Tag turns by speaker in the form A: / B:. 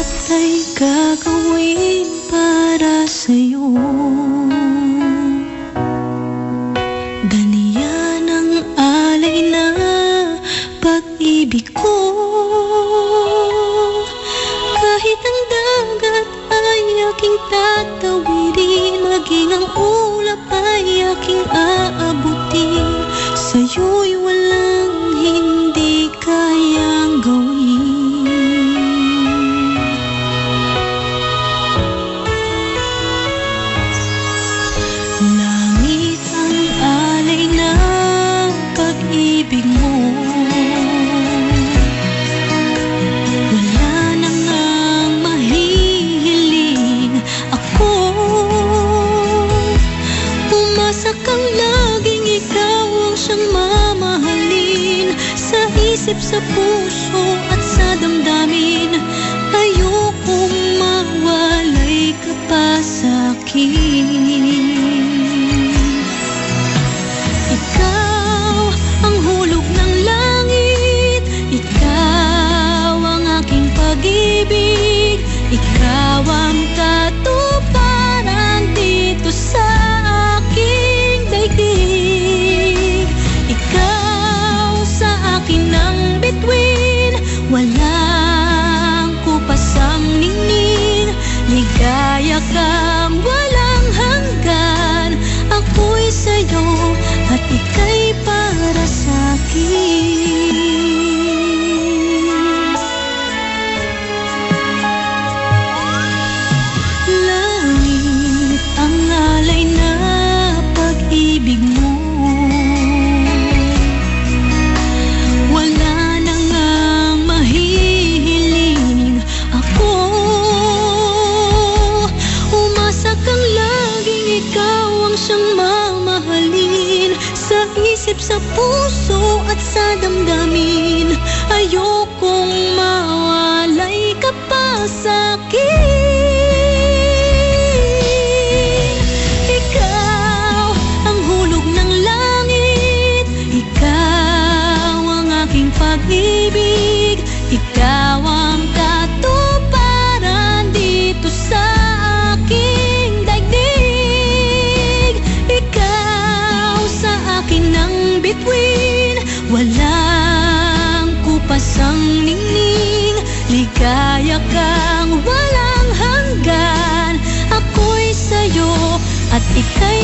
A: lahat ay gagawin para sa'yo. Ganiyan ang alay na pag-ibig ko. Kahit ang dagat ay aking tatawirin, maging ang ulap ay aking aabutin, sa'yo'y walang hindi kayang gawin. Langit ang alay ng pag-ibig mo. Wala na ngang mahihiling ako. Umasa kang laging ikaw ang siyang mamahalin, sa isip, sa puso at sa damdamin. Ayokong mawalay ka pa sa'kin. Ikaw ang hulog ng langit, ikaw ang aking pag-ibig, ikaw ang katuparan dito sa aking daigdig. Ikaw sa akin ang bituin, walang kupasang ningning. Ligaya kang walang hanggan, ako'y sa'yo at ika'y para sa'kin. Langit ang alay na pag-ibig mo. Wala na ngang mahihiling ako. Umasa kang laging ikaw ang siyang mamahalin, sa isip, sa puso at sa damdamin. Ayokong mawalay ka pa sa'kin. Ikaw ang hulog ng langit, ikaw ang aking pag-ibig, ikaw ang katuparan dito sa aking daigdig. Ikaw sa akin ang bituin, walang kupasang ningning. Ligaya kang walang hanggan, ako'y sa'yo at ika'y